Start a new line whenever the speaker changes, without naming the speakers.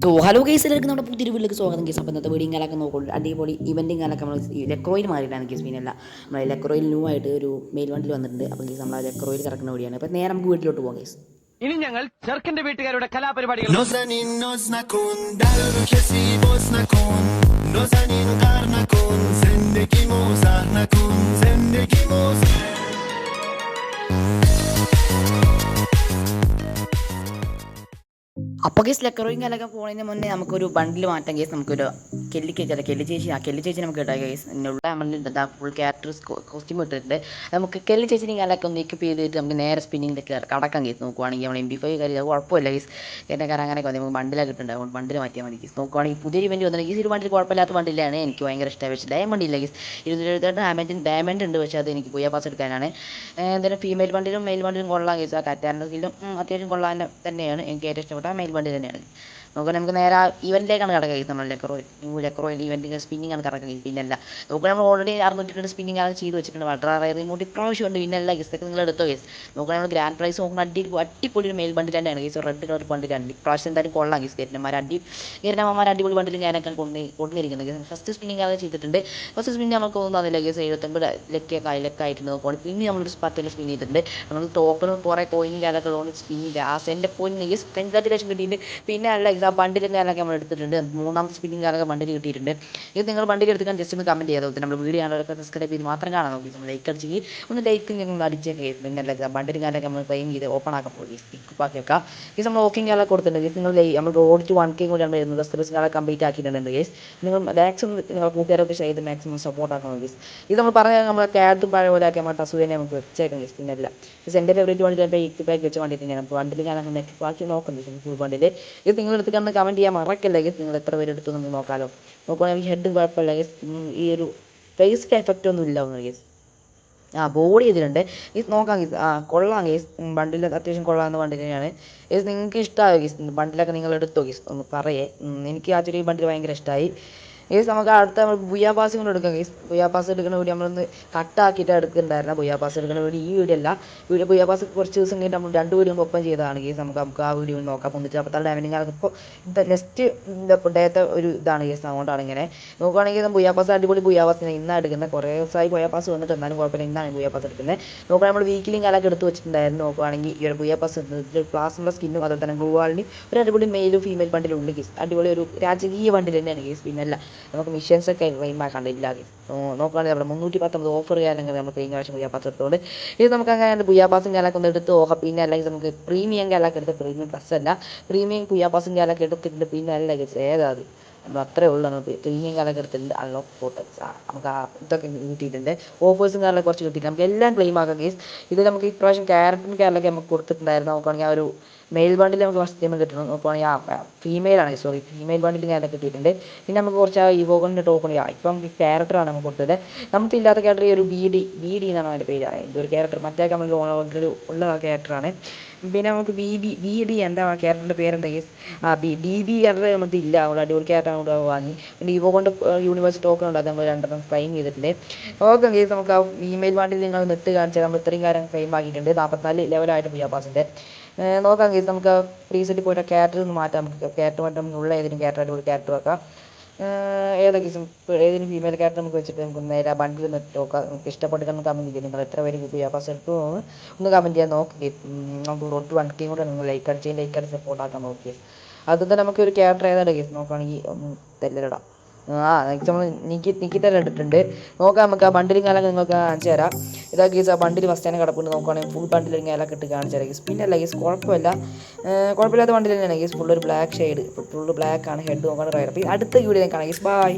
Hello guys, എല്ലാവർക്കും നമ്മുടെ പുതിയ വീട്ടിലേക്ക് സ്വാഗതം. ഗൈസ്, അപ്പോൾ ഇന്നത്തെ വീഡിയോ കാലൊക്കെ നോക്കുള്ളൂ. അടിപൊളി ഇവൻറ്റും കാലൊക്കെ നമ്മൾ ലെക്രോയിൽ മാറിയിട്ടാണ് ഗൈസ്. പിന്നല്ല നമ്മൾ ലെക്രോയിൽ ന്യൂ ആയിട്ട് ഒരു മെയിൽ വണ്ടിൽ വന്നിട്ടുണ്ട്. അപ്പോൾ ഗൈസ് നമ്മൾ ആ ലെക്രോയിൽ കിടക്കുന്ന വീഡിയോയാണ്. അപ്പോൾ നേരെ നമുക്ക് വീട്ടിലോട്ട് പോകാം ഗൈസ്.
ഇനി ഞങ്ങൾ ചെറുക്കന്റെ വീട്ടുകാരുടെ കലാപരിപാടികൾ
അപ്പോൾ കേസ് ലെക്കറോയും കാലൊക്കെ പോകുന്നതിന് മുന്നേ നമുക്കൊരു ബണ്ടിൽ മാറ്റാം കേസ്. നമുക്കൊരു കെല്ലി ചേച്ചി നമുക്ക് കിട്ടാം കേസ്. എന്നുള്ള നമ്മൾ ഫുൾ ക്യാരക്ടേഴ്സ് കോസ്റ്റ്യൂം ഇട്ടിട്ടുണ്ട്. നമുക്ക് കെല്ലി ചേച്ചിയും കാലൊക്കെ ഒന്ന് എക്യൂപ്പ് ചെയ്തിട്ട് നമുക്ക് നേരെ സ്പിന്നിങ്ങിലേക്ക് കടക്കാം കേസ്. നോക്കുവാണെങ്കിൽ നമ്മൾ MP5 കാര്യം കുഴപ്പമില്ല കേസ്. എൻ്റെ കാര്യം അങ്ങനെയൊക്കെ വന്നു നമുക്ക് ബണ്ടിലൊക്കെ ഇട്ടുണ്ട്. അതുകൊണ്ട് ബണ്ടിൽ മാറ്റിയാൽ മതി കേസ്. നോക്കുവാണെങ്കിൽ പുതിയ ഇവൻറ്റ് വന്നിട്ട് ഈ ഒരു ബണ്ടിൽ കുഴപ്പമില്ലാത്ത ബണ്ടിലാണ്. എനിക്ക് ഭയങ്കര ഇഷ്ടമായി. പക്ഷേ ഡയമണ്ട് ഇല്ല കേസ്. 278 ഡയമണ്ട് ഉണ്ട്. പക്ഷേ അത് എനിക്ക് പുതിയ പാസ് എടുക്കാനാണ്. എന്തായാലും ഫീമെയിൽ ബണ്ടിലും മെയിൽ ബണ്ടിലും കൊള്ളാം കേസ്. ആ കാറ്റാറിൻ്റെ സ്കില്ലും അത്യാവശ്യം കൊള്ളാൻ തന്നെയാണ്. എനിക്ക് ഏറ്റവും ഇഷ്ടപ്പെട്ട മെയിൽ ബണ്ടിൽ തന്നെയാണ്. നോക്കുക നമുക്ക് നേരെ ഇവൻറ്റിലേക്കാണ് കിടക്കുക. നമ്മൾ ലെക്രോയിൽ ഇവൻറ്റ് സ്പിന്നിങ് ആണ് കിടക്കുക. പിന്നല്ല നോക്കുക നമ്മൾ ഓൾറെഡി 602 സ്പിന്നിങ് ആണ് ചെയ്ത് വെച്ചിട്ടുണ്ട്. വളരെ റിമോട്ട് ഇപ്രാവശ്യം ഉണ്ട്. പിന്നല്ല ഗസ്റ്റ് നിങ്ങൾ എടുത്തോ കേസ്. നോക്കുക നമ്മൾ ഗ്രാൻഡ് പ്രൈസ് നോക്കുന്ന അടിപൊളി ഒരു മെയിൽ ബണ്ടിൽ തന്നെയാണ് കേസ്. റെഡ് കളർ ബണ്ടിലാണ് ഇപ്രാവശ്യം. എന്തായാലും കൊള്ളാം കേസ്. ഗേരന്മാർ അടിപൊളി ബണ്ടിൽ ഞാനൊക്കെ കൊണ്ടിരിക്കുന്നത് കേസ്. ഫസ്റ്റ് സ്പിന്നിങ് അത് ചെയ്തിട്ടുണ്ട്. ഫസ്റ്റ് സ്പിന്നിങ് നമുക്ക് തോന്നുന്നില്ല കേസ്. 79 ലക്കായിട്ടുണ്ട് നോക്കുകയാണെങ്കിൽ. പിന്നെ നമ്മളൊരു 10 സ്പിൻ ചെയ്തിട്ടുണ്ട്. നമ്മൾ ടോക്കണും കുറേ കോയിനും അതൊക്കെ ഉള്ളതുകൊണ്ട് സ്പിൻ ചെയ്ത് ആ സെൻ്റെ പോയിന്റ് കേസ് 10 ലക്ഷം കിട്ടിയിട്ടുണ്ട്. പിന്നെ അല്ല ആ ബണ്ടിലും കാലൊക്കെ നമ്മൾ എടുത്തിട്ടുണ്ട്. മൂന്നാമത്തെ സ്പിന്നിങ് കാലൊക്കെ ബണ്ടിൽ കിട്ടിയിട്ടുണ്ട്. ഇത് നിങ്ങൾ ബണ്ടിൽ എടുക്കാൻ ജസ്റ്റ് ഒന്ന് കമൻറ്റ് ചെയ്തോ. നമ്മൾ വീഡിയോ കാണാനൊക്കെ സബ്സ്ക്രൈബ് ചെയ്ത് മാത്രം കാണാൻ നോക്കി. നമ്മൾ ലൈക്ക് അടിച്ചെങ്കിൽ ഒന്ന് ലൈക്ക് ഞങ്ങൾ അടിച്ചേക്കെ. പിന്നെ അല്ല ബണ്ടിലും കാലൊക്കെ നമ്മൾ ക്ലെയിം ചെയ്ത് ഓപ്പൺ ആക്കാൻ പോയി പിക്കുപ്പാക്കി വെക്കാം. ഇത് നമ്മൾ ഓക്കിങ് കാലൊക്കെ കൊടുത്തിട്ടുണ്ട്. ജസ്റ്റ് നിങ്ങൾ നമ്മൾ റോഡ് ടു 1K കൂടിയാണ് വരുന്നത്. സബ്സ്ക്രൈബേഴ്സ് കാലം കംപ്ലീറ്റ് ആക്കിയിട്ടുണ്ട് കേസ്. നിങ്ങൾ മാക്സിമം നിങ്ങൾ കൂട്ടുകാരൊക്കെ ചെയ്ത് മാക്സിമം സപ്പോർട്ട് ആക്കണം കേസ്. ഇത് നമ്മൾ പറഞ്ഞാൽ നമ്മൾ ക്യാരറ്റും പഴയ പോലെ ആക്കി നമ്മൾ ടസുവിനെ നമുക്ക് വെച്ചേക്കാം കേസ്. പിന്നെ അല്ല എൻ്റെ ഫേവറേറ്റ് വണ്ടി എൻ്റെ ഇക്കുപ്പാക്കി വെച്ച വണ്ടി തന്നെയാണ്. അപ്പോൾ വണ്ടിൽ ഞാനങ്ങനെ ബാക്കി നോക്കുന്നത് ഫുൾ വണ്ടിൽ. ഇത് നിങ്ങൾ എടുത്ത് കണ്ട് കമൻറ്റ് ചെയ്യാൻ മറക്കല്ല ഗൈസ്. നിങ്ങൾ എത്ര പേര് എടുത്തു നമുക്ക് നോക്കാമല്ലോ. നോക്കുകയാണെങ്കിൽ ഹെഡ് കുഴപ്പമില്ല ഗൈസ്. ഈ ഒരു ഫേസിൻ്റെ എഫക്റ്റ് ഒന്നും ഇല്ല ഗൈസ്. ബോഡി ഇതിലുണ്ട്. ഇത് നോക്കാം ഗൈസ്. കൊള്ളാം ഗൈസ്. ബണ്ടിൽ അത്യാവശ്യം കൊള്ളാവുന്ന ബണ്ടിൽ തന്നെയാണ് ഗൈസ്. നിങ്ങൾക്ക് ഇഷ്ടമായി ഗൈസ് ബണ്ടിലൊക്കെ നിങ്ങൾ എടുത്തോ ഗൈസ്. ഒന്ന് പറയേ. എനിക്ക് ആക്ച്വലി ഈ ബണ്ടിൽ ഭയങ്കര ഇഷ്ടമായി ഗൈസ്. നമുക്ക് അടുത്ത നമ്മൾ ബുയാ പാസ് കൊണ്ട് എടുക്കാം ഗൈസ്. ബുയാ പാസ് എടുക്കുന്ന വീഡിയോ നമ്മളൊന്ന് കട്ടാക്കിയിട്ട് എടുക്കുന്നുണ്ടായിരുന്നു. ബുയാ പാസ് എടുക്കുന്ന വീഡിയോ ഈ വീഡിയോ അല്ല. ബുയാ പാസ് കുറച്ച് ദിവസം കഴിഞ്ഞിട്ട് നമ്മൾ 2 വീഡിയോ ഒപ്പം ചെയ്തതാണ് ഗൈസ്. നമുക്ക് ആ വീഡിയോ നോക്കാം. 346 ഡയമണ്ടിങ് ഇപ്പോൾ നെക്സ്റ്റ് ഡേത്തെ ഒരു ഇതാണ് ഗൈസ്. അതുകൊണ്ടാണ് ഇങ്ങനെ നോക്കുകയാണെങ്കിൽ ബുയാ പാസ് അടിപൊളി ബുയാ പാസ് ഇന്നാണ് എടുക്കുന്നത്. കുറേ ദിവസമായി ബുയാ പാസ് വന്നിട്ട് എന്നാലും കുഴപ്പമില്ല. ഇന്നാണ് ബുയാ പാസ് എടുക്കുന്നത്. നോക്കുക നമ്മൾ വീക്കിലും കാലൊക്കെ എടുത്ത് വെച്ചിട്ടുണ്ടായിരുന്നു. നോക്കുകയാണെങ്കിൽ ഈ ഒരു ബുയാ പാസ് പ്ലാസ്മ സ്കിന്നും അതുപോലെ തന്നെ ഗ്ലൂവാളിന് ഒരു അടിപൊളി മെയിലും ഫീമെയിൽ ബണ്ടിലുണ്ട് ഗൈസ്. അടിപൊളി ഒരു രാജകീയ ബണ്ടിൽ തന്നെയാണ് ഗൈസ്. പിന്നല്ല നമുക്ക് മിഷൻസൊക്കെ ക്ലെയിമാക്കാണ്ടില്ല ഗൈസ്. നോക്കുകയാണെങ്കിൽ നമ്മുടെ 319 ഓഫർ കാര്യങ്ങൾ നമ്മൾ കഴിഞ്ഞ പ്രാവശ്യം ബുയാ പാസ് എടുത്തുകൊണ്ട് ഇത് നമുക്ക് അങ്ങനെ ബുയാ പാസും കാലൊക്കെ ഒന്ന് എടുത്ത് നോക്കാം. പിന്നെ അല്ലെങ്കിൽ നമുക്ക് പ്രീമിയം കാലൊക്കെ എടുത്ത് പ്രീമിയം പ്ലസ് അല്ല പ്രീമിയം ബുയാ പാസും കാലൊക്കെ എടുത്തിട്ടുണ്ട്. പിന്നെ അല്ല ഗൈസ് ഏതാത് നമ്മൾ അത്രേ ഉള്ളൂ. നമുക്ക് പ്രീമിയം കാലൊക്കെ എടുത്തിട്ടുണ്ട്. അൺലോക്ക് ഫോട്ടോസ് നമുക്ക് ഇതൊക്കെ കിട്ടിയിട്ടുണ്ട്. ഓഫേഴ്സും കാലൊക്കെ കുറച്ച് കിട്ടിയിട്ടുണ്ട്. നമുക്ക് എല്ലാം ക്ലെയിം ആക്കാം ഗൈസ്. ഇത് നമുക്ക് ഇപ്രാവശ്യം ക്യാരറ്റിന് കാലൊക്കെ നമുക്ക് കൊടുത്തിട്ടുണ്ടായിരുന്നു. നോക്കുകയാണെങ്കിൽ ആ ഒരു മെയിൽ ബണ്ടിൽ നമുക്ക് ഫസ്റ്റ് ടൈം കിട്ടണം. നോക്കുകയാണെങ്കിൽ ഫീമെയിലാണ് ഫീമെയിൽ ബണ്ടിൽ കാലൊക്കെ കിട്ടിയിട്ടുണ്ട്. പിന്നെ നമുക്ക് കുറച്ച് ഇവോകൻ്റെ ടോക്കൺ ഇപ്പം ക്യാരക്ടറാണ് നമുക്ക് കൊടുത്തത്. നമുക്ക് ഇല്ലാത്ത ക്യാരക്ടർ ഈ ഒരു ബി ഡി എന്നാണ് അതിൻ്റെ പേര്. ഇതൊരു ക്യാരക്ടർ മറ്റേ നമ്മൾ ഓൾറെഡി ഉള്ള ക്യാരക്ടറാണ്. പിന്നെ നമുക്ക് വി ഡി എന്താ ക്യാരക്ടറിൻ്റെ പേരെന്താ ഗൈസ്? DB ക്യാരക്ടർ നമുക്ക് ഇല്ല. അവിടെ അടിപൊളി ക്യാരക്ടർ അവിടെ വാങ്ങി. പിന്നെ ഇവോകൻ്റെ യൂണിവേഴ്സ് ടോക്കൺ ഉണ്ട്. അത് നമ്മൾ 2 ക്ലെയിം ചെയ്തിട്ടുണ്ട്. ഓക്കെ ഗൈസ്, നമുക്ക് ആ ഇമെയിൽ ബണ്ടിൽ നിങ്ങൾ നെറ്റ് കാണിച്ചാൽ നമ്മൾ ഇത്രയും കാര്യം ക്ലെയിം ആക്കിയിട്ടുണ്ട്. 44 ലെവലായിട്ട് ബുയാ പാസിൻ്റെ നോക്കാം ഗൈസ്. നമുക്ക് പ്രീസെറ്റ് പോയിട്ട് ക്യാരക്ടർ ഒന്ന് മാറ്റാം. നമുക്ക് ക്യാരക്ടർ മാറ്റാം. ഉള്ള ഏതെങ്കിലും ക്യാരക്ടർ അടിപൊളി ക്യാരക്ടർ വെക്കാം. ഏതൊക്കെ ഏതെങ്കിലും ഫീമെയിൽ ക്യാരക്ടർ നമുക്ക് വെച്ചിട്ട് നമുക്ക് നേരെ ബണ്ടിൽ നെറ്റ് നോക്കാം. നമുക്ക് ഇഷ്ടപ്പെട്ടിട്ടൊന്ന് കമൻറ്റ് ചെയ്യും. നിങ്ങൾ എത്ര പേര് ബുയാ പാസ് എടുത്തു ഒന്ന് കമൻറ്റ് ചെയ്യാൻ നോക്കി. നമുക്ക് റോഡ് ടു 1K കൂടെ നിങ്ങൾ ലൈക്ക് അടിച്ച് സപ്പോർട്ട് ആക്കാൻ നോക്കി. അതും തന്നെ നമുക്ക് ഒരു ക്യാരക്ടർ ഏതാണ് കേസ് നോക്കുകയാണെങ്കിൽ തെല്ലടാം. നമ്മൾ നിക്കിത്തന്നെ ഇട്ടിട്ടുണ്ട്. നോക്കാം. നമുക്ക് ആ ബണ്ടിലും കാലൊക്കെ നിങ്ങൾക്ക് കാണിച്ചു തരാം. ഇതാ കേസ് ആ ബണ്ടിൽ ഫസ്റ്റ് തന്നെ കിടപ്പുണ്ട്. നോക്കുകയാണെങ്കിൽ ഫുൾ ബണ്ടിലും കാലൊക്കെ ഇട്ട് കാണിച്ചു തരാം കേസ്. പിന്നെ അല്ല കേസ് കുഴപ്പമില്ലാത്ത ബണ്ടിൽ തന്നെയാണ് കേസ്. ഫുള്ളൊരു ബ്ലാക്ക് ഷെയ്ഡ് ഫുള്ള് ബ്ലാക്ക് ആണ്. ഹെഡ് നോക്കുകയാണെങ്കിൽ റയർ. അപ്പോൾ അടുത്ത വീഡിയോ കാണാം കേസ്. ബൈ.